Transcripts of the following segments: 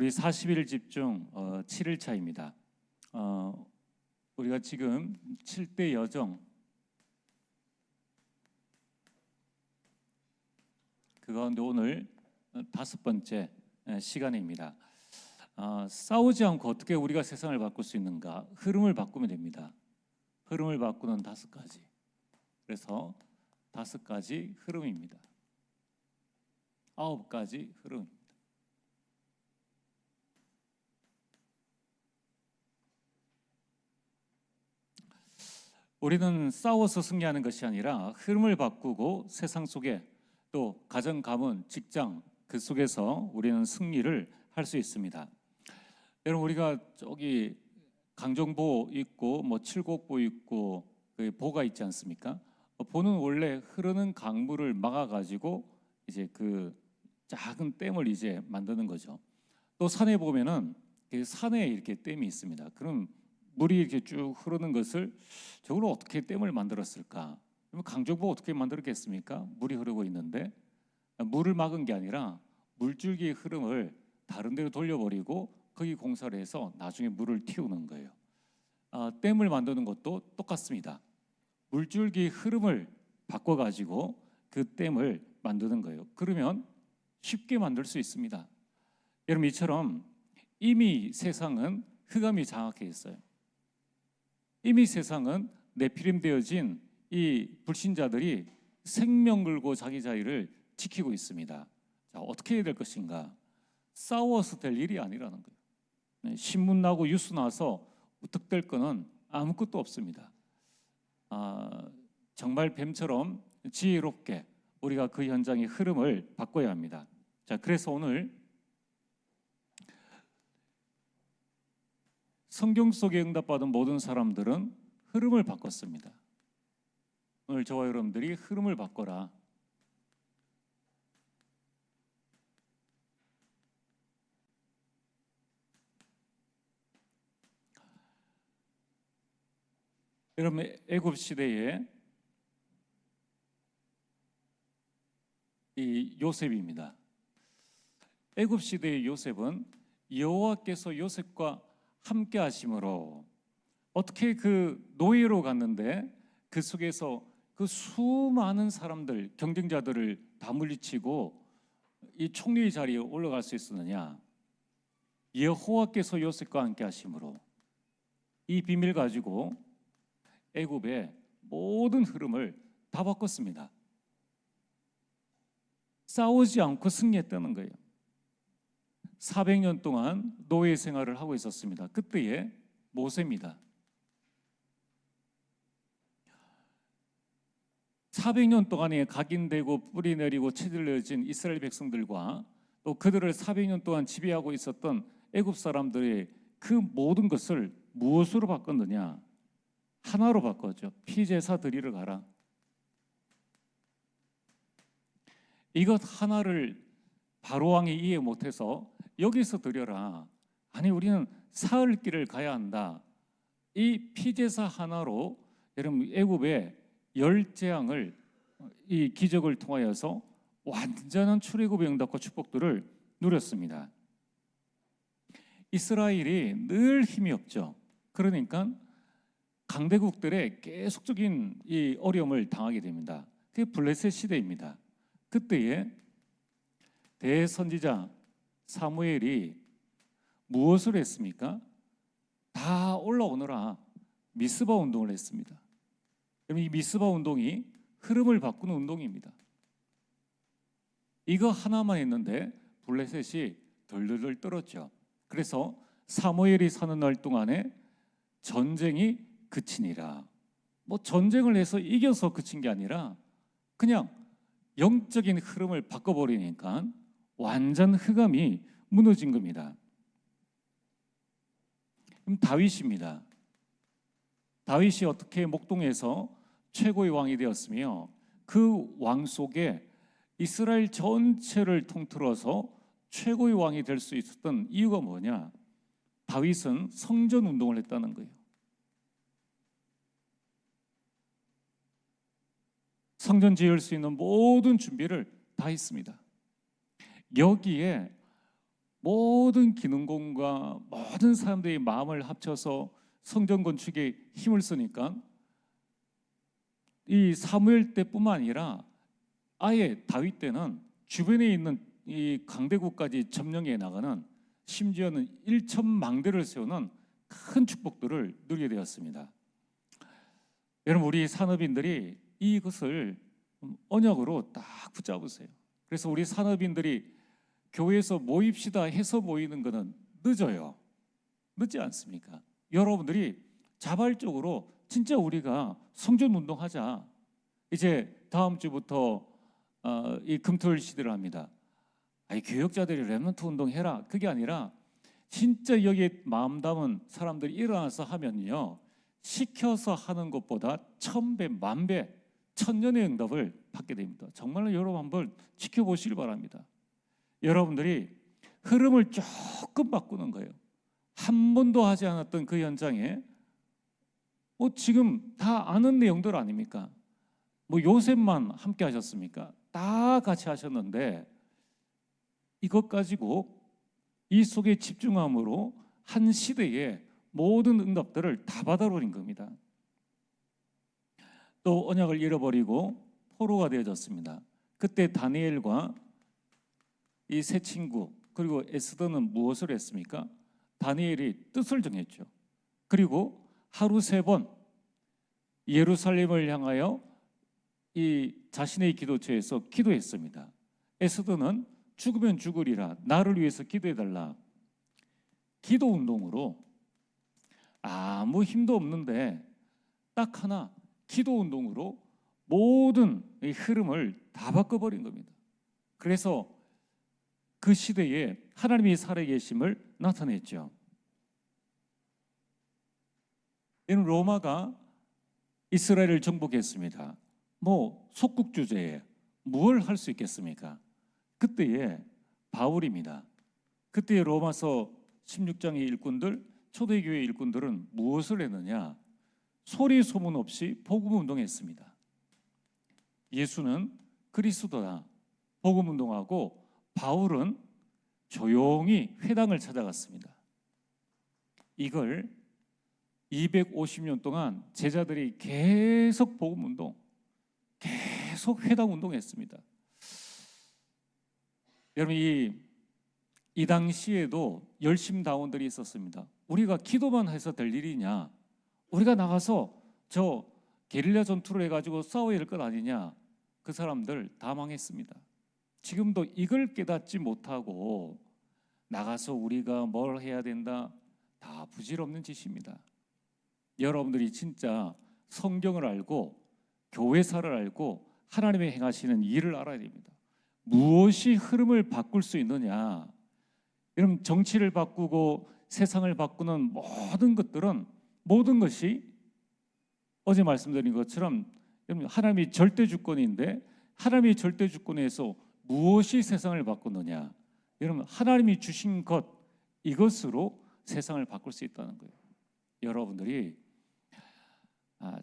우리 40일 집중 7일 차입니다. 우리가 지금 7대 여정 그 가운데 오늘 5번째 시간입니다. 싸우지 않고 어떻게 우리가 세상을 바꿀 수 있는가? 흐름을 바꾸면 됩니다. 흐름을 바꾸는 5가지. 그래서 5가지 흐름입니다. 9가지 흐름입니다. 우리는 싸워서 승리하는 것이 아니라 흐름을 바꾸고 세상 속에 또 가정, 가문, 직장 그 속에서 우리는 승리를 할 수 있습니다. 여러분, 우리가 저기 강정보 있고 뭐 칠곡보 있고 그 보가 있지 않습니까? 보는 원래 흐르는 강물을 막아가지고 이제 그 작은 댐을 이제 만드는 거죠. 또 산에 보면은 그 산에 이렇게 댐이 있습니다. 그럼 물이 이렇게 쭉 흐르는 것을 저걸 어떻게 댐을 만들었을까? 강정보 어떻게 만들었겠습니까? 물이 흐르고 있는데 물을 막은 게 아니라 물줄기의 흐름을 다른 데로 돌려버리고 거기 공사를 해서 나중에 물을 틔우는 거예요. 댐을 만드는 것도 똑같습니다. 물줄기의 흐름을 바꿔가지고 그 댐을 만드는 거예요. 그러면 쉽게 만들 수 있습니다. 여러분, 이처럼 이미 세상은 흑암이 장악해 있어요. 이미 세상은 네피림 되어진 이 불신자들이 생명 걸고 자기 자유를 지키고 있습니다. 자, 어떻게 해야 될 것인가? 싸워서 될 일이 아니라는 거예요. 신문 나고 뉴스 나서 득될 거는 아무것도 없습니다. 정말 뱀처럼 지혜롭게 우리가 그 현장의 흐름을 바꿔야 합니다. 자, 그래서 오늘 성경 속에 응답받은 모든 사람들은 흐름을 바꿨습니다. 오늘 저와 여러분들이 흐름을 바꿔라. 여러분, 애굽 시대에 이 요셉입니다. 애굽 시대의 요셉은 여호와께서 요셉과 함께 하심으로 어떻게 그 노예로 갔는데 그 속에서 그 수많은 사람들, 경쟁자들을 다 물리치고 이 총리의 자리에 올라갈 수 있었느냐? 여호와께서 요셉과 함께 하심으로. 이 비밀 가지고 애굽의 모든 흐름을 다 바꿨습니다. 싸우지 않고 승리했다는 거예요. 400년 동안 노예 생활을 하고 있었습니다. 그때의 모세입니다. 400년 동안에 각인되고 뿌리 내리고 체질려진 이스라엘 백성들과 또 그들을 400년 동안 지배하고 있었던 애굽 사람들의 그 모든 것을 무엇으로 바꿨느냐? 하나로 바꿨죠. 피제사 드리러 가라. 이것 하나를 바로왕이 이해 못해서 여기서 드려라. 아니, 우리는 사흘 길을 가야 한다. 이 피제사 하나로 여러분 애굽의 열재앙을 이 기적을 통하여서 완전한 출애굽의 응답과 축복들을 누렸습니다. 이스라엘이 늘 힘이 없죠. 그러니까 강대국들의 계속적인 이 어려움을 당하게 됩니다. 그게 블레셋 시대입니다. 그때에 대선지자 사무엘이 무엇을 했습니까? 다 올라오너라 미스바 운동을 했습니다. 이 미스바 운동이 흐름을 바꾸는 운동입니다. 이거 하나만 했는데 블레셋이 덜덜덜 떨었죠. 그래서 사무엘이 사는 날 동안에 전쟁이 그치니라. 뭐 전쟁을 해서 이겨서 그친 게 아니라 그냥 영적인 흐름을 바꿔버리니까 완전 흑암이 무너진 겁니다. 그럼 다윗입니다. 다윗이 어떻게 목동에서 최고의 왕이 되었으며 그 왕 속에 이스라엘 전체를 통틀어서 최고의 왕이 될 수 있었던 이유가 뭐냐? 다윗은 성전 운동을 했다는 거예요. 성전 지을 수 있는 모든 준비를 다 했습니다. 여기에 모든 기능공과 모든 사람들이 마음을 합쳐서 성전 건축에 힘을 쓰니까 이 사무엘 때뿐만 아니라 아예 다윗 때는 주변에 있는 이 강대국까지 점령해 나가는, 심지어는 1,000망대를 세우는 큰 축복들을 누리게 되었습니다. 여러분, 우리 산업인들이 이것을 언약으로 딱 붙잡으세요. 그래서 우리 산업인들이 교회에서 모입시다 해서 모이는 것은 늦어요. 늦지 않습니까? 여러분들이 자발적으로 진짜 우리가 성전 운동하자. 이제 다음 주부터 이 금토일 시대를 합니다. 아니, 교역자들이 렘넌트 운동해라. 그게 아니라 진짜 여기에 마음 담은 사람들이 일어나서 하면요, 시켜서 하는 것보다 1000배, 10,000배, 천년의 응답을 받게 됩니다. 정말로 여러분 한번 지켜보시길 바랍니다. 여러분들이 흐름을 조금 바꾸는 거예요. 한 번도 하지 않았던 그 현장에 지금 다 아는 내용들 아닙니까? 요셉만 함께 하셨습니까? 다 같이 하셨는데 이것 가지고 이 속에 집중함으로 한 시대에 모든 응답들을 다 받아버린 겁니다. 또 언약을 잃어버리고 포로가 되어졌습니다. 그때 다니엘과 이 세 친구 그리고 에스더는 무엇을 했습니까? 다니엘이 뜻을 정했죠. 그리고 하루 3번 예루살렘을 향하여 이 자신의 기도처에서 기도했습니다. 에스더는 죽으면 죽으리라, 나를 위해서 기도해달라. 기도 운동으로 아무 힘도 없는데 딱 하나, 기도 운동으로 모든 이 흐름을 다 바꿔버린 겁니다. 그래서 그 시대에 하나님이 살아계심을 나타냈죠. 이는 로마가 이스라엘을 정복했습니다. 속국 주제에 뭘 할 수 있겠습니까? 그때의 바울입니다. 그때의 로마서 16장의 일꾼들, 초대교회 일꾼들은 무엇을 했느냐? 소리 소문 없이 복음 운동했습니다. 예수는 그리스도다, 복음 운동하고, 바울은 조용히 회당을 찾아갔습니다. 이걸 250년 동안 제자들이 계속 복음 운동, 계속 회당 운동했습니다. 여러분, 이 당시에도 열심다원들이 있었습니다. 우리가 기도만 해서 될 일이냐? 우리가 나가서 저 게릴라 전투를 해가지고 싸워야 될 것 아니냐? 그 사람들 다 망했습니다. 지금도 이걸 깨닫지 못하고 나가서 우리가 뭘 해야 된다, 다 부질없는 짓입니다. 여러분들이 진짜 성경을 알고 교회사를 알고 하나님의 행하시는 일을 알아야 됩니다. 무엇이 흐름을 바꿀 수 있느냐? 여러분, 정치를 바꾸고 세상을 바꾸는 모든 것이 어제 말씀드린 것처럼 여러분, 하나님이 절대 주권인데, 하나님이 절대 주권에서 무엇이 세상을 바꾸느냐? 여러분, 하나님이 주신 것, 이것으로 세상을 바꿀 수 있다는 거예요. 여러분들이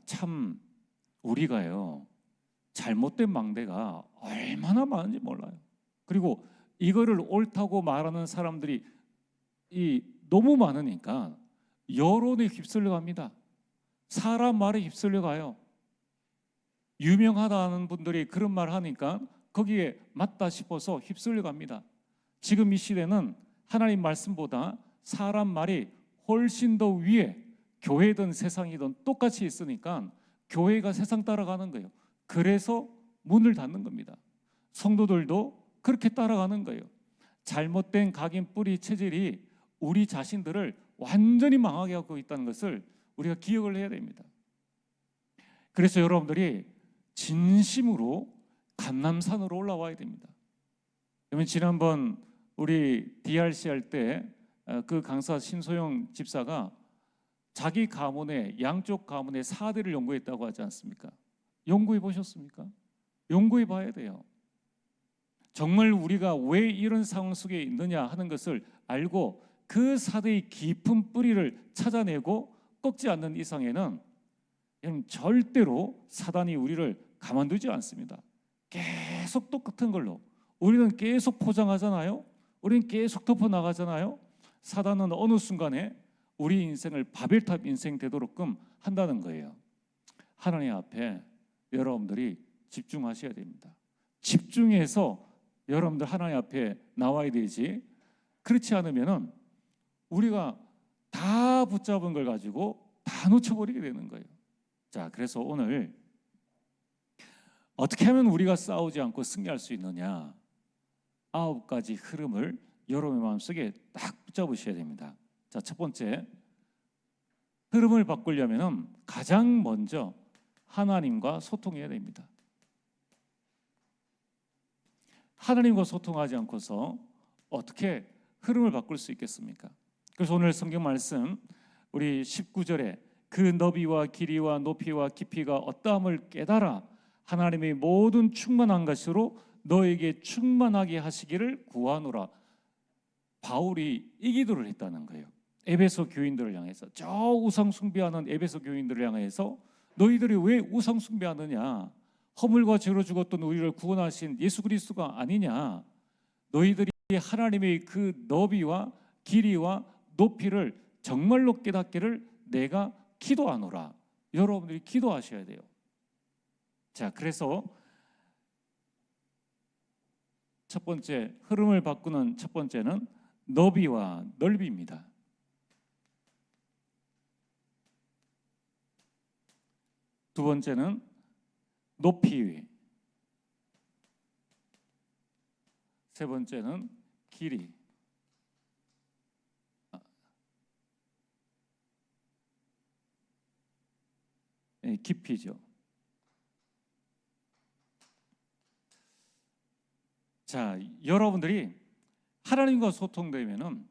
참 우리가요, 잘못된 망대가 얼마나 많은지 몰라요. 그리고 이거를 옳다고 말하는 사람들이 너무 많으니까 여론에 휩쓸려 갑니다. 사람 말에 휩쓸려 가요. 유명하다는 분들이 그런 말 하니까 거기에 맞다 싶어서 휩쓸려 갑니다. 지금 이 시대는 하나님 말씀보다 사람 말이 훨씬 더 위에, 교회든 세상이든 똑같이 있으니까 교회가 세상 따라가는 거예요. 그래서 문을 닫는 겁니다. 성도들도 그렇게 따라가는 거예요. 잘못된 각인 뿌리 체질이 우리 자신들을 완전히 망하게 하고 있다는 것을 우리가 기억을 해야 됩니다. 그래서 여러분들이 진심으로 감람산으로 올라와야 됩니다. 그러면 지난번 우리 DRC 할 때 그 강사 신소영 집사가 자기 가문의, 양쪽 가문의 4대를 연구했다고 하지 않습니까? 연구해 보셨습니까? 연구해 봐야 돼요. 정말 우리가 왜 이런 상황 속에 있느냐 하는 것을 알고 그 4대의 깊은 뿌리를 찾아내고 꺾지 않는 이상에는 절대로 사단이 우리를 가만두지 않습니다. 계속 똑같은 걸로 우리는 계속 포장하잖아요. 우리는 계속 덮어 나가잖아요. 사단은 어느 순간에 우리 인생을 바벨탑 인생 되도록끔 한다는 거예요. 하나님 앞에 여러분들이 집중하셔야 됩니다. 집중해서 여러분들 하나님 앞에 나와야 되지. 그렇지 않으면은 우리가 다 붙잡은 걸 가지고 다 놓쳐버리게 되는 거예요. 자, 그래서 오늘 어떻게 하면 우리가 싸우지 않고 승리할 수 있느냐, 9가지 흐름을 여러분의 마음속에 딱 붙잡으셔야 됩니다. 자, 첫 번째, 흐름을 바꾸려면 가장 먼저 하나님과 소통해야 됩니다. 하나님과 소통하지 않고서 어떻게 흐름을 바꿀 수 있겠습니까? 그래서 오늘 성경 말씀 우리 19절에 그 너비와 길이와 높이와 깊이가 어떠함을 깨달아 하나님의 모든 충만한 것으로 너에게 충만하게 하시기를 구하노라. 바울이 이 기도를 했다는 거예요. 에베소 교인들을 향해서, 저 우상 숭배하는 에베소 교인들을 향해서 너희들이 왜 우상 숭배하느냐, 허물과 죄로 죽었던 우리를 구원하신 예수 그리스도가 아니냐, 너희들이 하나님의 그 너비와 길이와 높이를 정말로 깨닫기를 내가 기도하노라. 여러분들이 기도하셔야 돼요. 자, 그래서 첫 번째 흐름을 바꾸는 첫 번째는 너비와 넓이입니다. 두 번째는 높이, 세 번째는 길이, 깊이죠. 자, 여러분들이 하나님과 소통되면은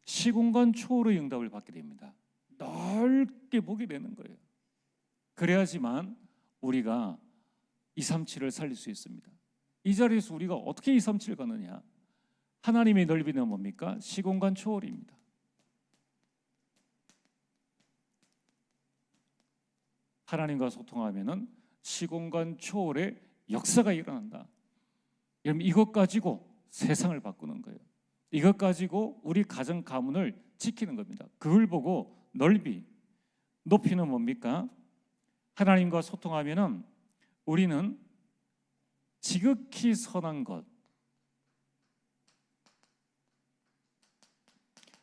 시공간 초월의 응답을 받게 됩니다. 넓게 보게 되는 거예요. 그래야지만 우리가 237을 살릴 수 있습니다. 이 자리에서 우리가 어떻게 237을 가느냐? 하나님의 넓이는 뭡니까? 시공간 초월입니다. 하나님과 소통하면은 시공간 초월의 역사가 일어난다. 여러분, 이것 가지고 세상을 바꾸는 거예요. 이것 가지고 우리 가정 가문을 지키는 겁니다. 그걸 보고 넓이, 높이는 뭡니까? 하나님과 소통하면은 우리는 지극히 선한 것,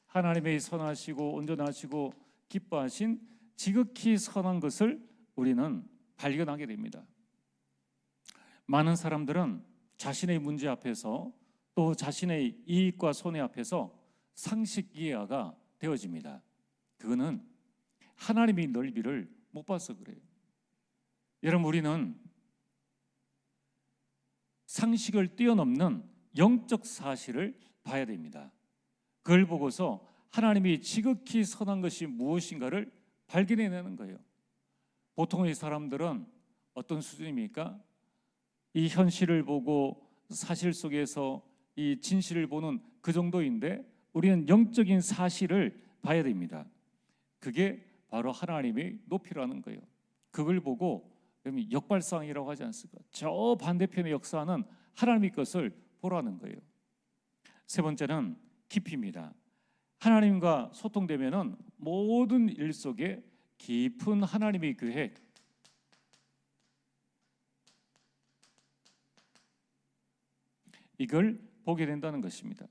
하나님의 선하시고 온전하시고 기뻐하신 지극히 선한 것을 우리는 발견하게 됩니다. 많은 사람들은 자신의 문제 앞에서 또 자신의 이익과 손해 앞에서 상식 이해가 되어집니다. 그거는 하나님의 넓이를 못 봐서 그래요. 여러분, 우리는 상식을 뛰어넘는 영적 사실을 봐야 됩니다. 그걸 보고서 하나님이 지극히 선한 것이 무엇인가를 발견해내는 거예요. 보통의 사람들은 어떤 수준입니까? 이 현실을 보고 사실 속에서 이 진실을 보는 그 정도인데 우리는 영적인 사실을 봐야 됩니다. 그게 바로 하나님의 높이라는 거예요. 그걸 보고 역발상이라고 하지 않습니까? 저 반대편의 역사는 하나님의 것을 보라는 거예요. 세 번째는 깊이입니다. 하나님과 소통되면은 모든 일 속에 깊은 하나님의 계획, 이걸 보게 된다는 것입니다.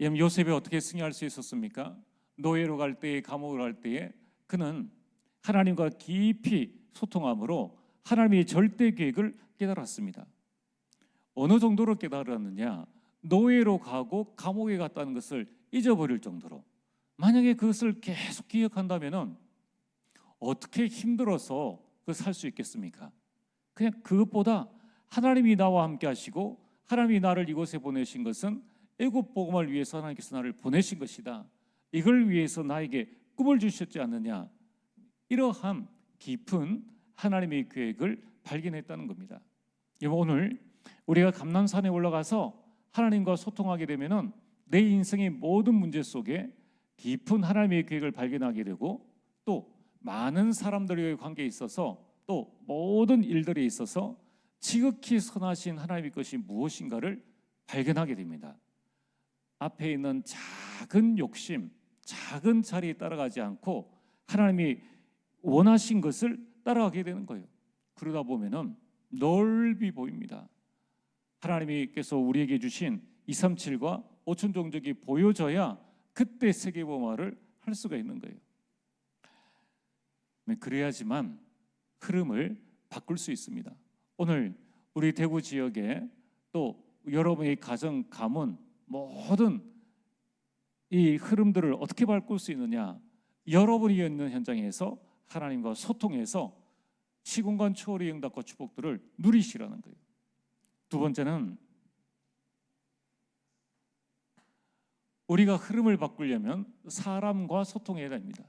요셉이 어떻게 승리할 수 있었습니까? 노예로 갈 때에, 감옥으로 갈 때에 그는 하나님과 깊이 소통함으로 하나님의 절대 계획을 깨달았습니다. 어느 정도로 깨달았느냐? 노예로 가고 감옥에 갔다는 것을 잊어버릴 정도로. 만약에 그것을 계속 기억한다면 어떻게 힘들어서 그걸 살 수 있겠습니까? 그냥 그것보다 하나님이 나와 함께 하시고 하나님이 나를 이곳에 보내신 것은 애굽 복음을 위해서 하나님께서 나를 보내신 것이다. 이걸 위해서 나에게 꿈을 주셨지 않느냐. 이러한 깊은 하나님의 계획을 발견했다는 겁니다. 오늘 우리가 감람산에 올라가서 하나님과 소통하게 되면은 내 인생의 모든 문제 속에 깊은 하나님의 계획을 발견하게 되고 또 많은 사람들과의 관계에 있어서 또 모든 일들에 있어서 지극히 선하신 하나님의 것이 무엇인가를 발견하게 됩니다. 앞에 있는 작은 욕심, 작은 자리에 따라가지 않고 하나님이 원하신 것을 따라가게 되는 거예요. 그러다 보면은 넓이 보입니다. 하나님께서 우리에게 주신 237과 5천 종족이 보여져야 그때 세계복음화를 할 수가 있는 거예요. 그래야지만 흐름을 바꿀 수 있습니다. 오늘 우리 대구 지역에 또 여러분의 가정, 가문 모든 이 흐름들을 어떻게 바꿀 수 있느냐? 여러분이 있는 현장에서 하나님과 소통해서 시공간 초월의 응답과 축복들을 누리시라는 거예요. 두 번째는 우리가 흐름을 바꾸려면 사람과 소통해야 됩니다.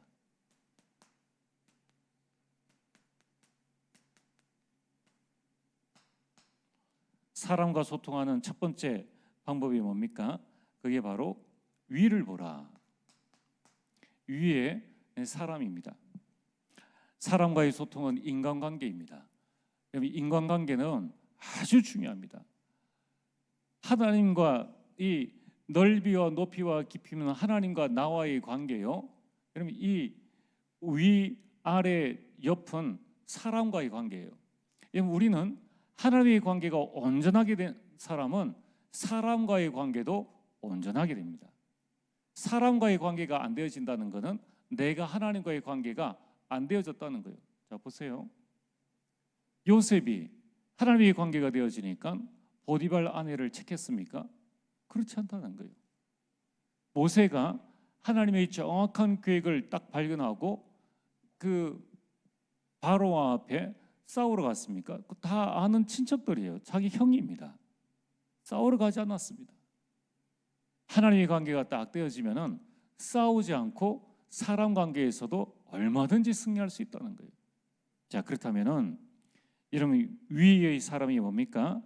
사람과 소통하는 첫 번째 방법이 뭡니까? 그게 바로 위를 보라. 위에 사람입니다. 사람과의 소통은 인간관계입니다. 인간관계는 아주 중요합니다. 하나님과 이 넓이와 높이와 깊이는 하나님과 나와의 관계요. 그럼 이 위, 아래, 옆은 사람과의 관계예요. 우리는 하나님의 관계가 온전하게 된 사람은 사람과의 관계도 온전하게 됩니다. 사람과의 관계가 안 되어진다는 것은 내가 하나님과의 관계가 안 되어졌다는 거예요. 자, 보세요. 요셉이 하나님의 관계가 되어지니까 보디발 아내를 책했습니까? 그렇지 않다는 거예요. 모세가 하나님의 정확한 계획을 딱 발견하고 그 바로와 앞에 싸우러 갔습니까? 다 아는 친척들이에요. 자기 형입니다. 싸우러 가지 않았습니다. 하나님의 관계가 딱 되어지면은 싸우지 않고 사람 관계에서도 얼마든지 승리할 수 있다는 거예요. 자, 그렇다면은 여러분 위의 사람이 뭡니까?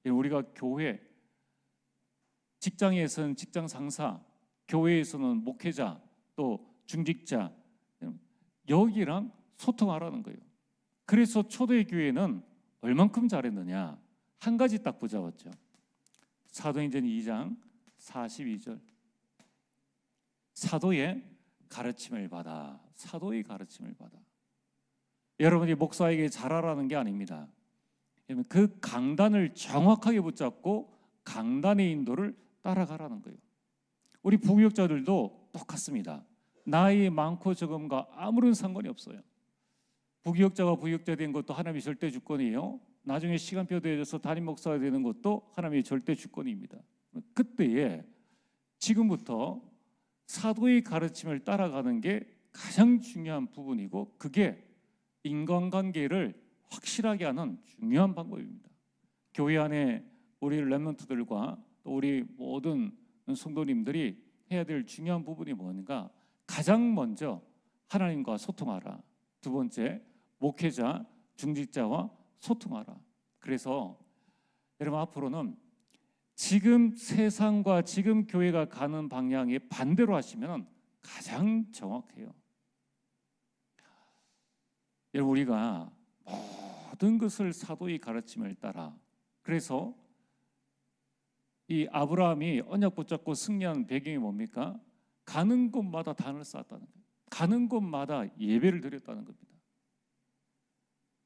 우리가 교회, 직장에서는 직장 상사, 교회에서는 목회자, 또 중직자, 여기랑 소통하라는 거예요. 그래서 초대 교회는 얼만큼 잘했느냐? 한 가지 딱 붙잡았죠. 사도행전 2장 42절. 사도의 가르침을 받아. 사도의 가르침을 받아. 여러분이 목사에게 잘하라는 게 아닙니다. 그 강단을 정확하게 붙잡고 강단의 인도를 따라가라는 거예요. 우리 부교육자들도 똑같습니다. 나이 많고 적음과 아무런 상관이 없어요. 부교육자가 부교육자 된 것도 하나님의 절대 주권이에요. 나중에 시간표 되어져서 담임 목사가 되는 것도 하나님의 절대 주권입니다. 그때에 지금부터 사도의 가르침을 따라가는 게 가장 중요한 부분이고 그게 인간관계를 확실하게 하는 중요한 방법입니다. 교회 안에 우리 렘넌트들과 또 우리 모든 성도님들이 해야 될 중요한 부분이 뭔가? 가장 먼저 하나님과 소통하라. 두 번째, 목회자, 중직자와 소통하라. 그래서 여러분 앞으로는 지금 세상과 지금 교회가 가는 방향에 반대로 하시면 가장 정확해요. 여러분 우리가 모든 것을 사도의 가르침을 따라 그래서 이 아브라함이 언약 붙잡고 승리한 배경이 뭡니까? 가는 곳마다 단을 쌓았다는 거예요. 가는 곳마다 예배를 드렸다는 겁니다.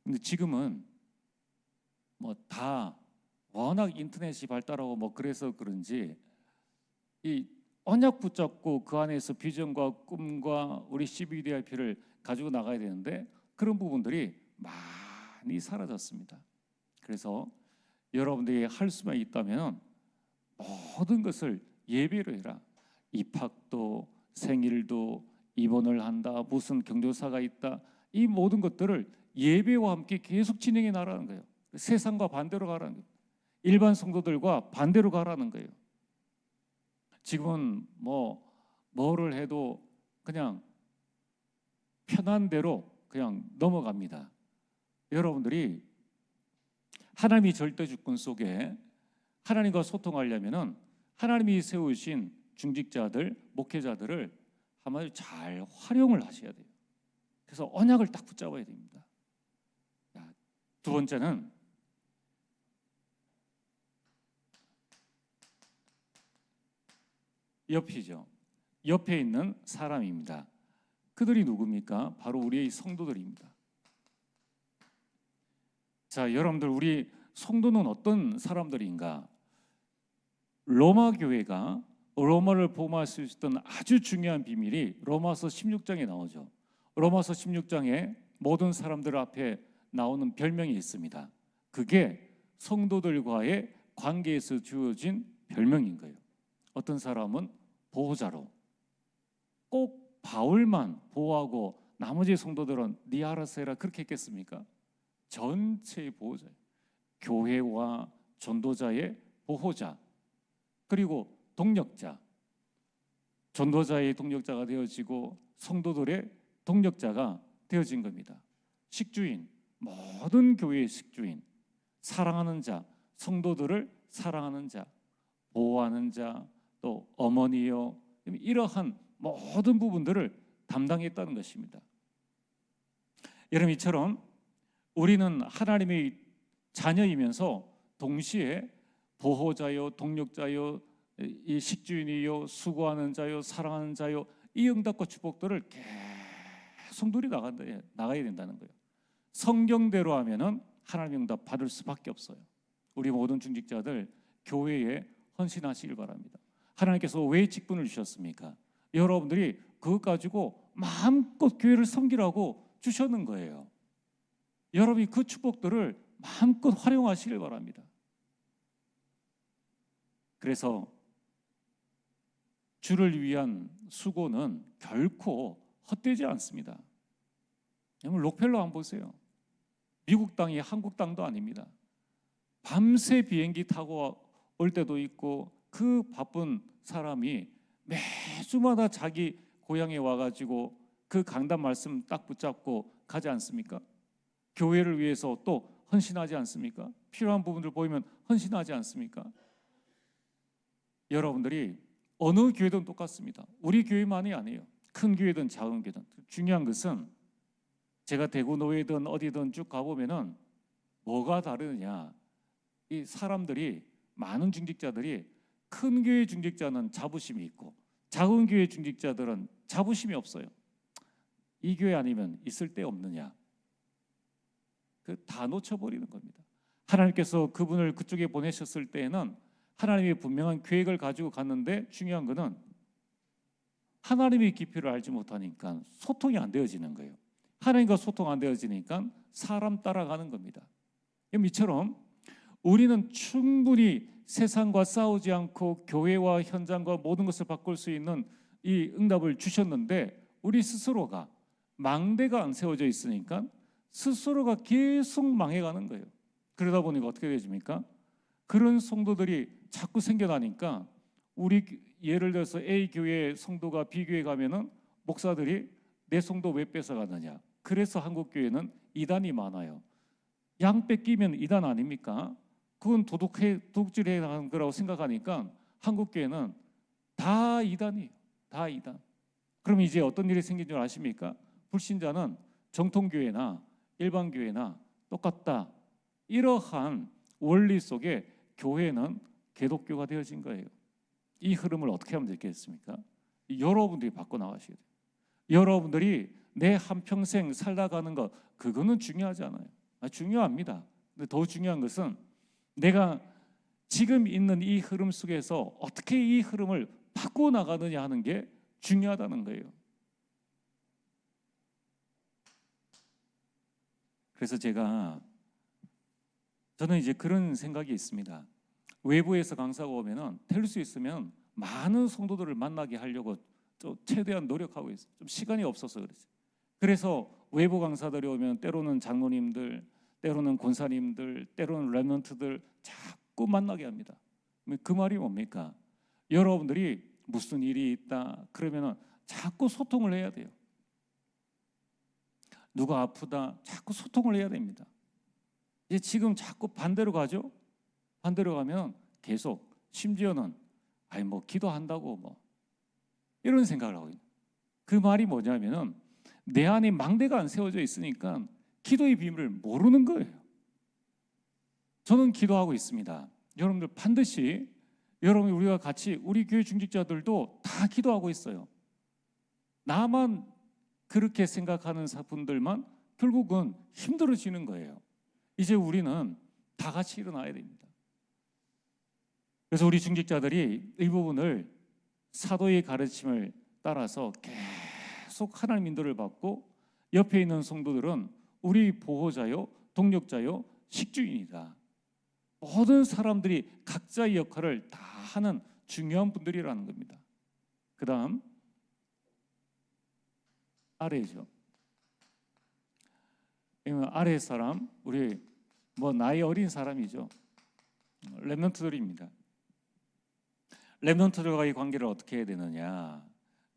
근데 지금은 뭐 다 워낙 인터넷이 발달하고 뭐 그래서 그런지 이 언약 붙잡고 그 안에서 비전과 꿈과 우리 CBDIP를 가지고 나가야 되는데 그런 부분들이 많이 사라졌습니다. 그래서 여러분들이 할 수만 있다면 모든 것을 예배로 해라. 입학도 생일도 입원을 한다. 무슨 경조사가 있다. 이 모든 것들을 예배와 함께 계속 진행해 나가는 거예요. 세상과 반대로 가라는 거예요. 일반 성도들과 반대로 가라는 거예요. 지금은 뭐를 해도 그냥 편한 대로 그냥 넘어갑니다. 여러분들이 하나님이 절대 주권 속에 하나님과 소통하려면은 하나님이 세우신 중직자들, 목회자들을 한마디로 잘 활용을 하셔야 돼요. 그래서 언약을 딱 붙잡아야 됩니다. 두 번째는 옆이죠. 옆에 있는 사람입니다. 그들이 누굽니까? 바로 우리의 성도들입니다. 자, 여러분들, 우리 성도는 어떤 사람들인가? 로마 교회가 로마를 보호할 수 있었던 아주 중요한 비밀이 로마서 16장에 나오죠. 로마서 16장에 모든 사람들 앞에 나오는 별명이 있습니다. 그게 성도들과의 관계에서 주어진 별명인 거예요. 어떤 사람은 보호자로, 꼭 바울만 보호하고 나머지 성도들은 네 알아서 해라 그렇게 했겠습니까? 전체의 보호자예요. 교회와 전도자의 보호자, 그리고 동력자, 전도자의 동력자가 되어지고 성도들의 동력자가 되어진 겁니다. 식주인, 모든 교회의 식주인, 사랑하는 자, 성도들을 사랑하는 자, 보호하는 자, 또 어머니요, 이러한 모든 부분들을 담당했다는 것입니다. 여러분, 이처럼 우리는 하나님의 자녀이면서 동시에 보호자요, 동력자요, 이 식주인이요, 수고하는 자요, 사랑하는 자요, 이 응답과 축복들을 계속 누리 나가야 된다는 거예요. 성경대로 하면은 하나님 응답 받을 수밖에 없어요. 우리 모든 중직자들 교회에 헌신하시길 바랍니다. 하나님께서 왜 직분을 주셨습니까? 여러분들이 그것 가지고 마음껏 교회를 섬기라고 주셨는 거예요. 여러분이 그 축복들을 마음껏 활용하시길 바랍니다. 그래서 주를 위한 수고는 결코 헛되지 않습니다. 여러분, 록펠러 한번 보세요. 미국 땅이 한국 땅도 아닙니다. 밤새 비행기 타고 올 때도 있고, 그 바쁜 사람이 매주마다 자기 고향에 와가지고 그 강단 말씀 딱 붙잡고 가지 않습니까? 교회를 위해서 또 헌신하지 않습니까? 필요한 부분들 보이면 헌신하지 않습니까? 여러분들이 어느 교회든 똑같습니다. 우리 교회만이 아니에요. 큰 교회든 작은 교회든. 중요한 것은 제가 대구 노회든 어디든 쭉 가보면은 뭐가 다르느냐, 이 사람들이, 많은 중직자들이 큰 교회 중직자는 자부심이 있고 작은 교회 중직자들은 자부심이 없어요. 이 교회 아니면 있을 데 없느냐, 그 다 놓쳐버리는 겁니다. 하나님께서 그분을 그쪽에 보내셨을 때에는 하나님의 분명한 계획을 가지고 갔는데, 중요한 것은 하나님의 깊이를 알지 못하니까 소통이 안 되어지는 거예요. 하나님과 소통 안 되어지니까 사람 따라가는 겁니다. 이처럼 우리는 충분히 세상과 싸우지 않고 교회와 현장과 모든 것을 바꿀 수 있는 이 응답을 주셨는데, 우리 스스로가 망대가 안 세워져 있으니까 스스로가 계속 망해가는 거예요. 그러다 보니까 어떻게 되십니까? 그런 성도들이 자꾸 생겨나니까, 우리 예를 들어서 A 교회 성도가 B 교회 가면은 목사들이 내 성도 왜 뺏어가느냐, 그래서 한국 교회는 이단이 많아요. 양 뺏기면 이단 아닙니까? 그건 도둑질해 나가는 거라고 생각하니까 한국 교회는 다 이단이에요. 다 이단. 그럼 이제 어떤 일이 생긴 줄 아십니까? 불신자는 정통교회나 일반교회나 똑같다, 이러한 원리 속에 교회는 개독교가 되어진 거예요. 이 흐름을 어떻게 하면 되겠습니까? 여러분들이 바꿔나가셔야 돼요. 여러분들이 내 한평생 살다 가는 것, 그거는 중요하지 않아요. 중요합니다. 근데 더 중요한 것은 내가 지금 있는 이 흐름 속에서 어떻게 이 흐름을 바꾸어 나가느냐 하는 게 중요하다는 거예요. 그래서 저는 이제 그런 생각이 있습니다. 외부에서 강사가 오면은 될 수 있으면 많은 성도들을 만나게 하려고 또 최대한 노력하고 있어요. 좀 시간이 없어서 그렇지. 그래서 외부 강사들이 오면 때로는 장로님들, 때로는 권사님들, 때로는 랩런트들 자꾸 만나게 합니다. 그 말이 뭡니까? 여러분들이 무슨 일이 있다 그러면은 자꾸 소통을 해야 돼요. 누가 아프다, 자꾸 소통을 해야 됩니다. 이제 지금 자꾸 반대로 가죠. 반대로 가면 계속, 심지어는 뭐 기도한다고 뭐 이런 생각을 하고 있는. 그 말이 뭐냐면은 내 안에 망대가 안 세워져 있으니까 기도의 비밀을 모르는 거예요. 저는 기도하고 있습니다. 여러분들 반드시 여러분, 우리가 같이 우리 교회 중직자들도 다 기도하고 있어요. 나만 그렇게 생각하는 분들만 결국은 힘들어지는 거예요. 이제 우리는 다 같이 일어나야 됩니다. 그래서 우리 중직자들이 이 부분을 사도의 가르침을 따라서 계속 하나님 인도를 받고, 옆에 있는 성도들은 우리 보호자요, 동력자요, 식주인이다. 모든 사람들이 각자의 역할을 다 하는 중요한 분들이라는 겁니다. 그 다음 아래죠. 아래 사람, 우리 나이 어린 사람이죠. 렘넌트들입니다. 렘넌트들과의 관계를 어떻게 해야 되느냐?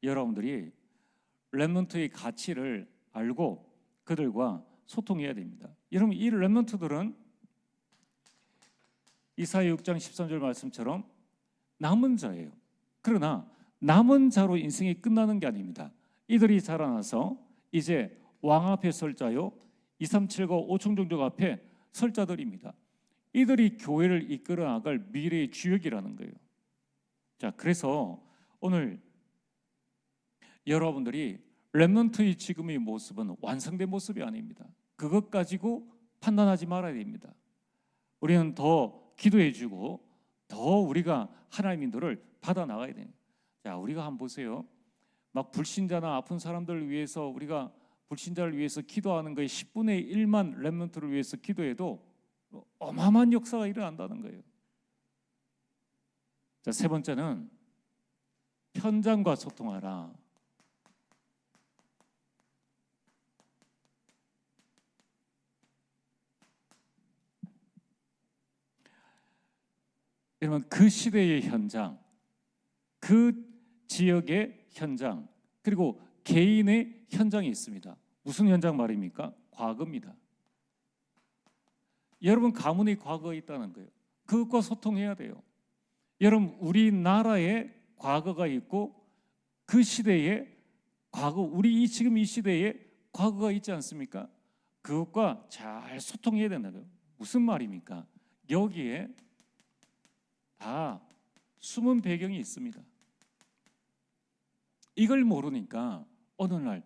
여러분들이 렘넌트의 가치를 알고 그들과 소통해야 됩니다. 여러분, 이 렘넌트들은 이사야 6장 13절 말씀처럼 남은 자예요. 그러나 남은 자로 인생이 끝나는 게 아닙니다. 이들이 자라나서 이제 왕 앞에 설 자요, 2, 3, 7과 5총 종족 앞에 설 자들입니다. 이들이 교회를 이끌어 나갈 미래의 주역이라는 거예요. 자, 그래서 오늘 여러분들이 렘넌트의 지금의 모습은 완성된 모습이 아닙니다. 그것 가지고 판단하지 말아야 됩니다. 우리는 더 기도해주고 더 우리가 하나님 인도를 받아 나가야 돼요. 자, 우리가 한번 보세요. 막 불신자나 아픈 사람들을 위해서, 우리가 불신자를 위해서 기도하는 거에 10분의 1만 렘넌트를 위해서 기도해도 어마어마한 역사가 일어난다는 거예요. 자, 세 번째는 현장과 소통하라. 여러분, 그 시대의 현장, 그 지역의 현장, 그리고 개인의 현장이 있습니다. 무슨 현장 말입니까? 과거입니다. 여러분, 가문의 과거가 있다는 거예요. 그것과 소통해야 돼요. 여러분, 우리나라에 과거가 있고 그 시대에 과거, 우리 지금 이 시대에 과거가 있지 않습니까? 그것과 잘 소통해야 된다는 거예요. 무슨 말입니까? 여기에 다 숨은 배경이 있습니다. 이걸 모르니까 어느 날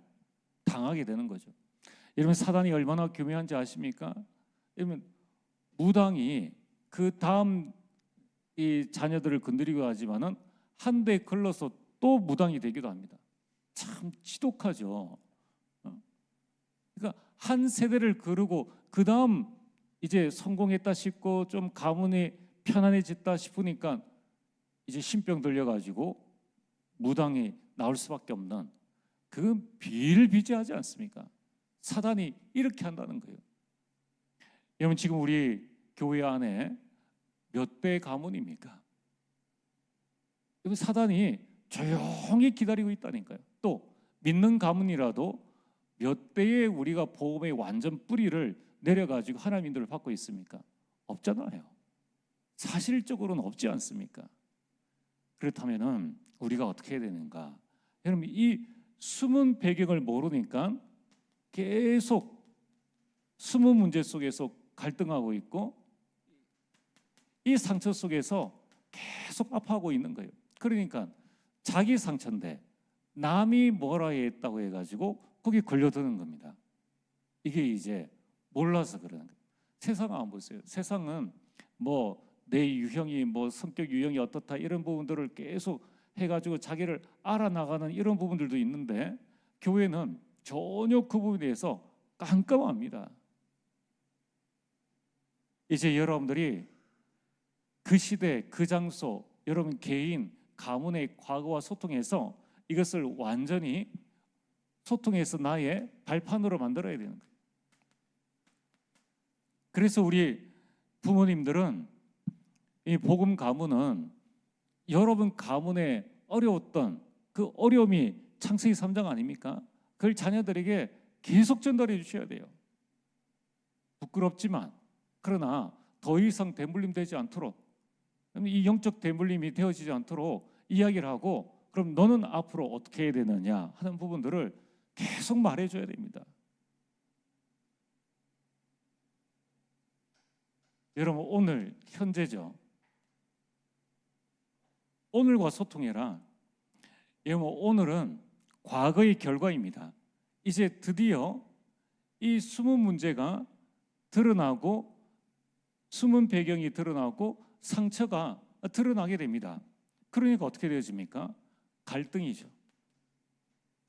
당하게 되는 거죠. 여러분, 사단이 얼마나 교묘한지 아십니까? 여러분, 무당이 그 다음 이 자녀들을 건드리고 하지만은 한 대 걸러서 또 무당이 되기도 합니다. 참 지독하죠. 그러니까 한 세대를 거르고 그 다음 이제 성공했다 싶고 좀 가문이 편안해졌다 싶으니까 이제 신병 들려가지고 무당이 나올 수밖에 없는, 그건 비일비재하지 않습니까? 사단이 이렇게 한다는 거예요. 여러분, 지금 우리 교회 안에 몇 대 가문입니까? 여러분, 사단이 조용히 기다리고 있다니까요. 또 믿는 가문이라도 몇 대에 우리가 복음의 완전 뿌리를 내려가지고 하나님 인도를 받고 있습니까? 없잖아요. 사실적으로는 없지 않습니까? 그렇다면은 우리가 어떻게 해야 되는가? 여러분, 이 숨은 배경을 모르니까 계속 숨은 문제 속에서 갈등하고 있고 이 상처 속에서 계속 아파하고 있는 거예요. 그러니까 자기 상처인데 남이 뭐라 했다고 해가지고 거기 걸려드는 겁니다. 이게 이제 몰라서 그러는 거예요. 세상 안 보세요. 세상은 내 유형이 성격 유형이 어떻다 이런 부분들을 계속 해가지고 자기를 알아나가는 이런 부분들도 있는데, 교회는 전혀 그 부분에 대해서 깜깜합니다. 이제 여러분들이 그 시대, 그 장소, 여러분 개인, 가문의 과거와 소통해서 이것을 완전히 소통해서 나의 발판으로 만들어야 되는 거예요. 그래서 우리 부모님들은 이 복음 가문은 여러분 가문에 어려웠던 그 어려움이 창세기 3장 아닙니까? 그걸 자녀들에게 계속 전달해 주셔야 돼요. 부끄럽지만, 그러나 더 이상 대물림 되지 않도록, 이 영적 대물림이 되어지지 않도록 이야기를 하고, 그럼 너는 앞으로 어떻게 해야 되느냐 하는 부분들을 계속 말해줘야 됩니다. 여러분, 오늘 현재죠. 오늘과 소통해라. 오늘은 과거의 결과입니다. 이제 드디어 이 숨은 문제가 드러나고 숨은 배경이 드러나고 상처가 드러나게 됩니다. 그러니까 어떻게 되어집니까? 갈등이죠.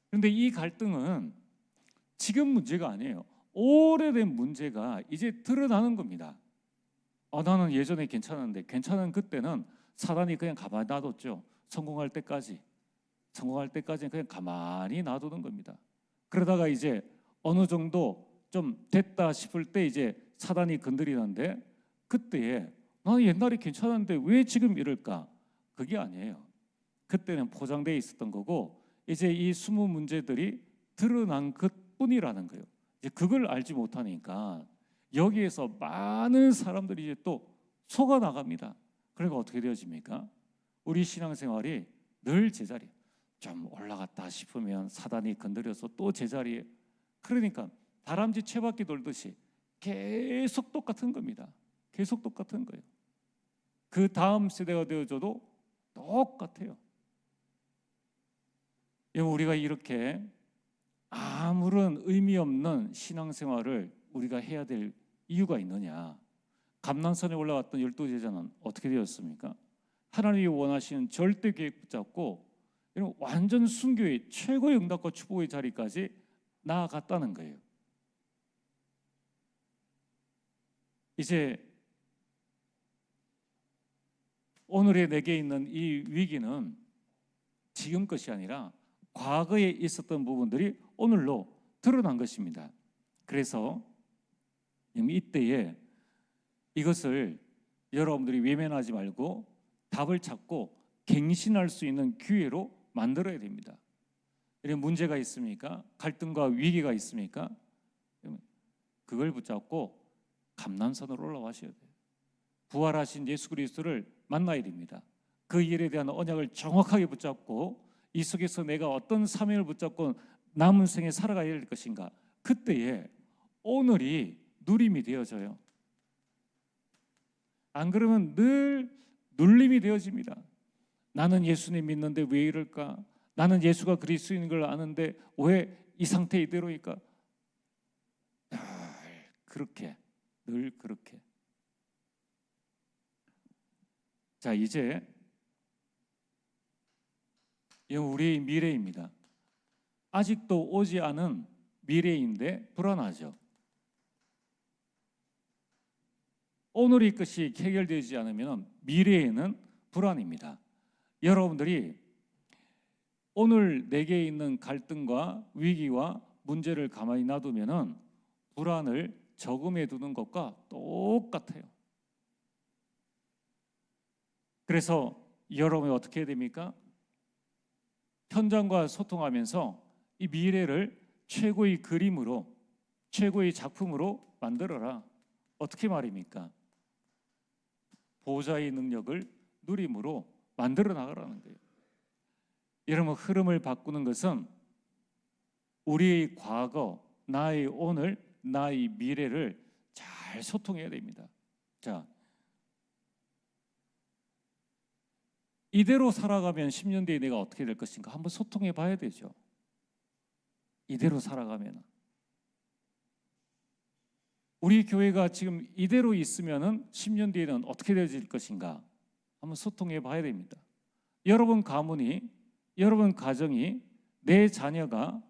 그런데 이 갈등은 지금 문제가 아니에요. 오래된 문제가 이제 드러나는 겁니다. 나는 예전에 괜찮았는데 괜찮은 그때는 사단이 그냥 가만히 놔뒀죠. 성공할 때까지는 그냥 가만히 놔두는 겁니다. 그러다가 이제 어느 정도 좀 됐다 싶을 때 이제 사단이 건드리는데 그때에 나는 옛날에 괜찮았는데 왜 지금 이럴까? 그게 아니에요. 그때는 포장되어 있었던 거고 이제 이 숨은 문제들이 드러난 것뿐이라는 거예요. 이제 그걸 알지 못하니까 여기에서 많은 사람들이 이제 또 속아 나갑니다. 그러니까 어떻게 되어집니까? 우리 신앙생활이 늘 제자리. 좀 올라갔다 싶으면 사단이 건드려서 또 제자리에. 그러니까 다람쥐 채바퀴 돌듯이 계속 똑같은 겁니다. 계속 똑같은 거예요. 그 다음 세대가 되어져도 똑같아요. 우리가 이렇게 아무런 의미 없는 신앙생활을 우리가 해야 될 이유가 있느냐? 감난산에 올라갔던 12제자는 어떻게 되었습니까? 하나님이 원하시는 절대 계획 붙잡고 이런 완전 순교의 최고의 응답과 축복의 자리까지 나아갔다는 거예요. 이제 오늘의 내게 있는 이 위기는 지금 것이 아니라 과거에 있었던 부분들이 오늘로 드러난 것입니다. 그래서 이때에 이것을 여러분들이 외면하지 말고 답을 찾고 갱신할 수 있는 기회로 만들어야 됩니다. 이런 문제가 있습니까? 갈등과 위기가 있습니까? 그걸 붙잡고 감난산으로 올라가셔야 돼요. 부활하신 예수 그리스도를 만나야 됩니다. 그 일에 대한 언약을 정확하게 붙잡고 이 속에서 내가 어떤 사명을 붙잡고 남은 생에 살아가야 될 것인가? 그때에 오늘이 누림이 되어져요. 안 그러면 늘 눌림이 되어집니다. 나는 예수님 믿는데 왜 이럴까? 나는 예수가 그리스도인 걸 아는데 왜 이 상태 이대로일까? 늘 그렇게. 자, 이제 우리의 미래입니다. 아직도 오지 않은 미래인데 불안하죠. 오늘의 것이 해결되지 않으면 미래에는 불안입니다. 여러분들이 오늘 내게 있는 갈등과 위기와 문제를 가만히 놔두면은 불안을 저금해 두는 것과 똑같아요. 그래서 여러분이 어떻게 해야 됩니까? 현장과 소통하면서 이 미래를 최고의 그림으로, 최고의 작품으로 만들어라. 어떻게 말입니까? 보좌의 능력을 누림으로 만들어 나가라는 거예요. 여러분, 흐름을 바꾸는 것은 우리의 과거, 나의 오늘, 나의 미래를 잘 소통해야 됩니다. 자, 이대로 살아가면 10년 뒤에 내가 어떻게 될 것인가 한번 소통해 봐야 되죠. 이대로 살아가면 우리 교회가 지금 이대로 있으면은 10년 뒤에는 어떻게 되어질 것인가 한번 소통해 봐야 됩니다. 여러분 가문이, 여러분 가정이, 내 자녀가,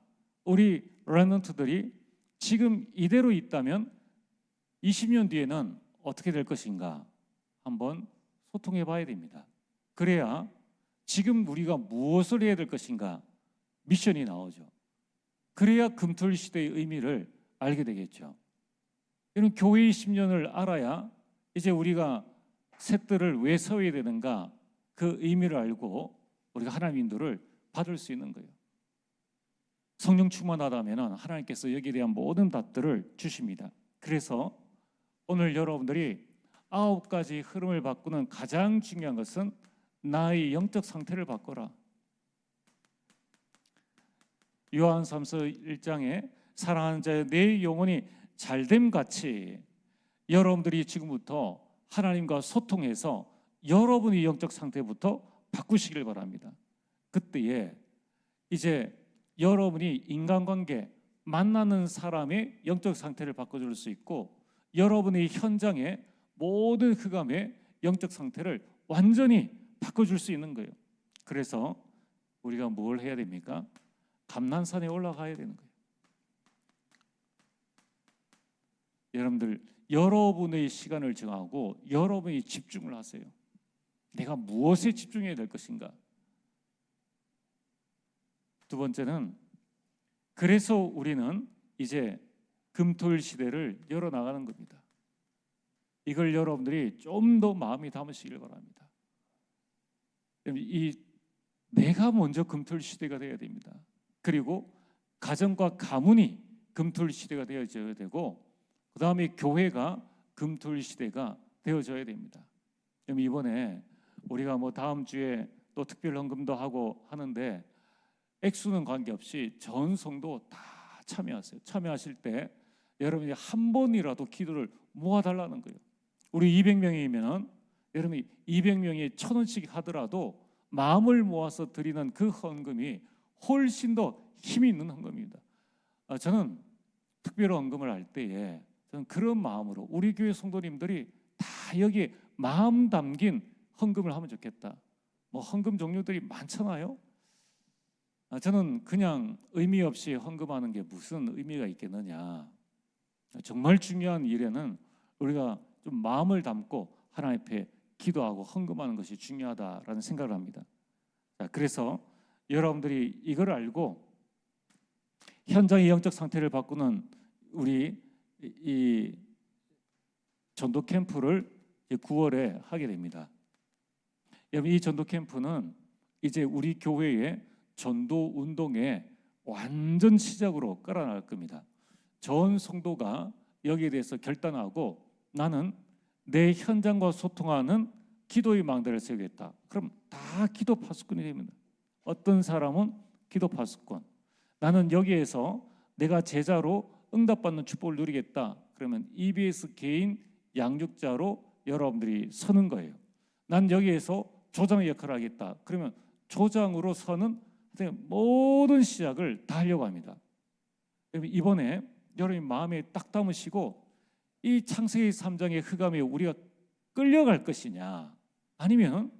우리 렘넌트들이 지금 이대로 있다면 20년 뒤에는 어떻게 될 것인가 한번 소통해 봐야 됩니다. 그래야 지금 우리가 무엇을 해야 될 것인가 미션이 나오죠. 그래야 금토일 시대의 의미를 알게 되겠죠. 이런 교회의 10년을 알아야 이제 우리가 셋들을 왜 세워야 되는가 그 의미를 알고 우리가 하나님 인도를 받을 수 있는 거예요. 성령 충만하다면 하나님께서 여기에 대한 모든 답들을 주십니다. 그래서 오늘 여러분들이 9가지 흐름을 바꾸는 가장 중요한 것은 나의 영적 상태를 바꿔라. 요한삼서 1장에 사랑하는 자여 내 영혼이 잘됨같이 여러분들이 지금부터 하나님과 소통해서 여러분의 영적 상태부터 바꾸시길 바랍니다. 그때에 이제 여러분이 인간관계, 만나는 사람의 영적 상태를 바꿔줄 수 있고, 여러분의 현장의 모든 흑암의 영적 상태를 완전히 바꿔줄 수 있는 거예요. 그래서 우리가 뭘 해야 됩니까? 감난산에 올라가야 되는 거예요. 여러분들, 여러분의 시간을 정하고 여러분이 집중을 하세요. 내가 무엇에 집중해야 될 것인가? 두 번째는, 그래서 우리는 이제 금토일 시대를 열어나가는 겁니다. 이걸 여러분들이 좀 더 마음이 담으시길 바랍니다. 내가 먼저 금토일 시대가 되어야 됩니다. 그리고 가정과 가문이 금토일 시대가 되어져야 되고, 그 다음에 교회가 금토일 시대가 되어져야 됩니다. 이번에 우리가 다음 주에 또 특별 헌금도 하고 하는데, 액수는 관계없이 전 성도 다 참여하세요. 참여하실 때 여러분이 한 번이라도 기도를 모아달라는 거예요. 우리 200명이면 여러분이 200명이 1,000원씩 하더라도 마음을 모아서 드리는 그 헌금이 훨씬 더 힘이 있는 헌금입니다. 저는 특별 헌금을 할 때에 저는 그런 마음으로 우리 교회 성도님들이 다 여기에 마음 담긴 헌금을 하면 좋겠다. 헌금 종류들이 많잖아요. 저는 그냥 의미 없이 헌금하는 게 무슨 의미가 있겠느냐. 정말 중요한 일에는 우리가 좀 마음을 담고 하나님 앞에 기도하고 헌금하는 것이 중요하다라는 생각을 합니다. 그래서 여러분들이 이걸 알고 현장의 영적 상태를 바꾸는 우리 이 전도 캠프를 9월에 하게 됩니다. 여러분, 이 전도 캠프는 이제 우리 교회의 전도 운동의 완전 시작으로 끌어나갈 겁니다. 전 성도가 여기에 대해서 결단하고, 나는 내 현장과 소통하는 기도의 망대를 세우겠다. 그럼 다 기도 파수꾼이 됩니다. 어떤 사람은 기도 파수꾼, 나는 여기에서 내가 제자로 응답받는 축복을 누리겠다. 그러면 EBS 개인 양육자로 여러분들이 서는 거예요. 난 여기에서 조장의 역할을 하겠다. 그러면 조장으로 서는 모든 시작을 다 하려고 합니다. 이번에 여러분 마음에 딱 담으시고, 이 창세기 3장의 흑암에 우리가 끌려갈 것이냐, 아니면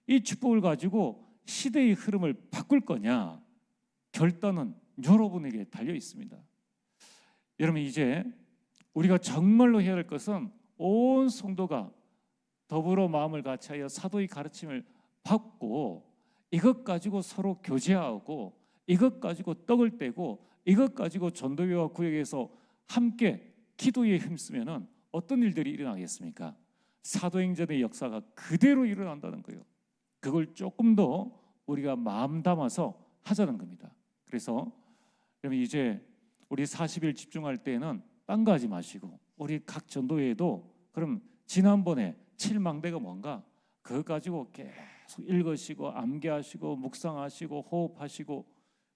이 축복을 가지고 시대의 흐름을 바꿀 거냐, 결단은 여러분에게 달려 있습니다. 여러분, 이제 우리가 정말로 해야 할 것은 온 성도가 더불어 마음을 같이하여 사도의 가르침을 받고, 이것 가지고 서로 교제하고, 이것 가지고 떡을 떼고, 이것 가지고 전도회와 구역에서 함께 기도에 힘쓰면은 어떤 일들이 일어나겠습니까? 사도행전의 역사가 그대로 일어난다는 거예요. 그걸 조금 더 우리가 마음 담아서 하자는 겁니다. 그래서 여러분, 이제 우리 40일 집중할 때는 딴 거 하지 마시고, 우리 각 전도회에도 그럼 지난번에 7망대가 뭔가 그거 가지고 계속 읽으시고 암기하시고 묵상하시고 호흡하시고,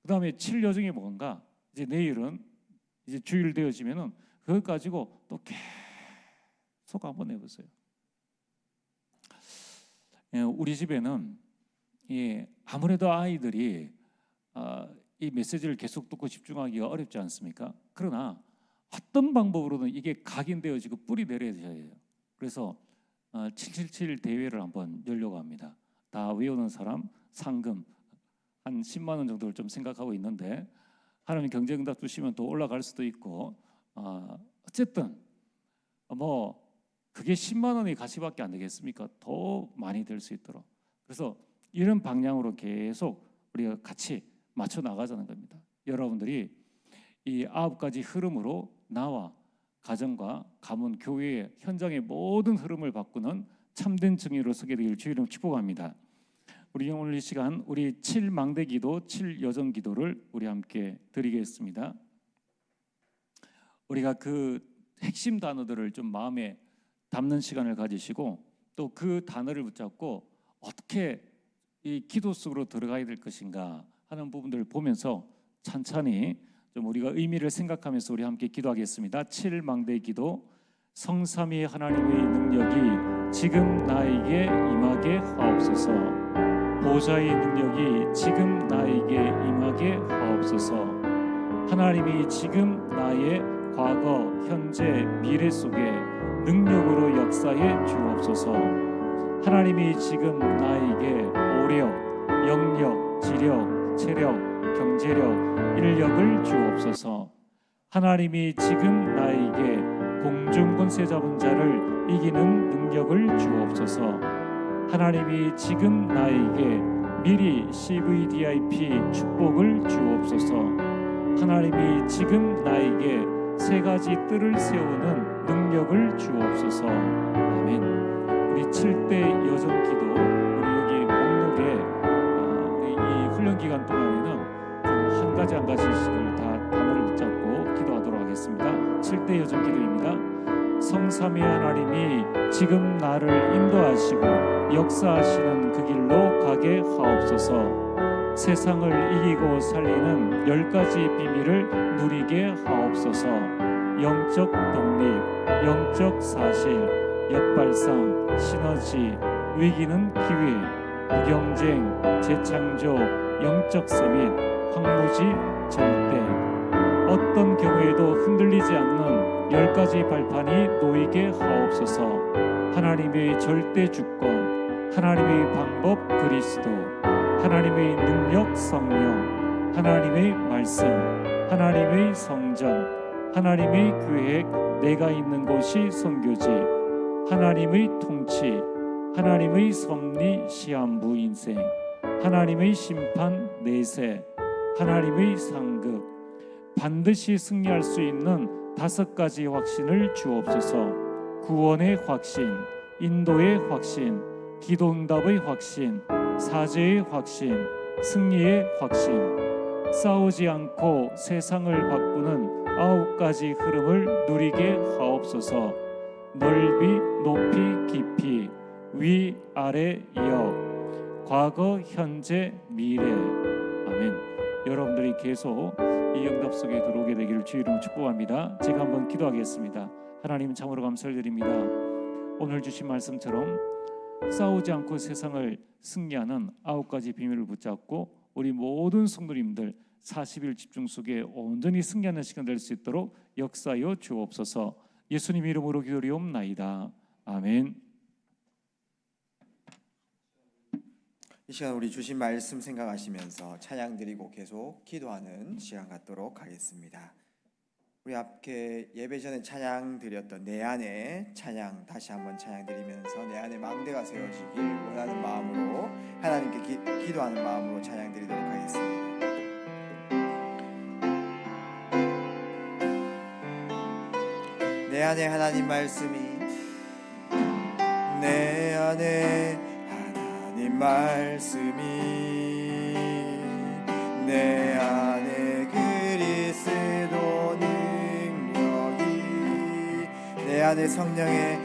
그 다음에 7여정이 뭔가 이제 내일은 이제 주일 되어지면은 그거 가지고 또 계속 한번 해보세요. 우리 집에는 아무래도 아이들이 이 메시지를 계속 듣고 집중하기가 어렵지 않습니까? 그러나 어떤 방법으로든 이게 각인되어지고 뿌리 내려야 돼요. 그래서 777 대회를 한번 열려고 합니다. 다 외우는 사람 상금 한 10만 원 정도를 좀 생각하고 있는데, 하나님 경제응답 주시면 또 올라갈 수도 있고, 어쨌든 그게 10만 원의 가치밖에 안 되겠습니까? 더 많이 될 수 있도록. 그래서 이런 방향으로 계속 우리가 같이 맞춰 나가자는 겁니다. 여러분들이 이 9가지 흐름으로 나와 가정과 가문, 교회의 현장의 모든 흐름을 바꾸는 참된 증인으로 서게 되길 주의 이름으로 축복합니다. 우리 오늘 이 시간 우리 7망대 기도, 7여정 기도를 우리 함께 드리겠습니다. 우리가 그 핵심 단어들을 좀 마음에 담는 시간을 가지시고, 또 그 단어를 붙잡고 어떻게 이 기도 속으로 들어가야 될 것인가 하는 부분들을 보면서 찬찬히 좀 우리가 의미를 생각하면서 우리 함께 기도하겠습니다. 7망대 기도. 성삼위 하나님의 능력이 지금 나에게 임하게 하옵소서. 보좌의 능력이 지금 나에게 임하게 하옵소서. 하나님이 지금 나의 과거, 현재, 미래 속에 능력으로 역사해 주옵소서. 하나님이 지금 나에게 오력, 영력, 지력, 체력, 경제력, 인력을 주옵소서. 하나님이 지금 나에게 공중권세 잡은 자를 이기는 능력을 주옵소서. 하나님이 지금 나에게 미리 CVDIP 축복을 주옵소서. 하나님이 지금 나에게 세 가지 뜰을 세우는 능력을 주옵소서. 아멘. 우리 7대 여정기도 우리 여기 목록에 우리 이 훈련 기간 동안에는 좀 한 가지 한 가지씩을 다 단어를 붙잡고 기도하도록 하겠습니다. 7대 여정기도입니다. 성삼위 하나님이 지금 나를 인도하시고 역사하시는 그 길로 가게 하옵소서. 세상을 이기고 살리는 10가지 비밀을 누리게 하옵소서. 영적 독립, 영적 사실, 역발상, 시너지, 위기는 기회, 무경쟁, 재창조, 영적 서밋, 황무지, 절대. 어떤 경우에도 흔들리지 않는 10가지 발판이 놓이게 하옵소서. 하나님의 절대 주권, 하나님의 방법 그리스도, 하나님의 능력 성령, 하나님의 말씀, 하나님의 성전, 하나님의 계획, 내가 있는 곳이 선교지, 하나님의 통치, 하나님의 섭리 시한부 인생, 하나님의 심판 내세, 하나님의 상급, 반드시 승리할 수 있는 5가지 확신을 주옵소서. 구원의 확신, 인도의 확신, 기도응답의 확신, 사죄의 확신, 승리의 확신, 싸우지 않고 세상을 바꾸는 9가지 흐름을 누리게 하옵소서. 넓이, 높이, 깊이, 위, 아래, 역, 과거, 현재, 미래. 아멘. 여러분들이 계속 이 응답 속에 들어오게 되기를 주의 이름으로 축복합니다. 제가 한번 기도하겠습니다. 하나님 참으로 감사를 드립니다. 오늘 주신 말씀처럼 싸우지 않고 세상을 승리하는 9가지 비밀을 붙잡고 우리 모든 성도님들 40일 집중 속에 온전히 승리하는 시간 될 수 있도록 역사하여 주옵소서. 예수님 이름으로 기도리옵나이다. 아멘. 이 시간 우리 주신 말씀 생각하시면서 찬양 드리고 계속 기도하는 시간 갖도록 하겠습니다. 우리 앞에 예배 전에 찬양 드렸던 내 안에 찬양 다시 한번 찬양 드리면서 내 안에 망대가 세워지길 원하는 마음으로 하나님께 기도하는 마음으로 찬양 드리도록 하겠습니다. 내 안에 하나님 말씀이 내 안에 하나님 말씀이 내 안에 그리스도 능력이 내 안에 성령의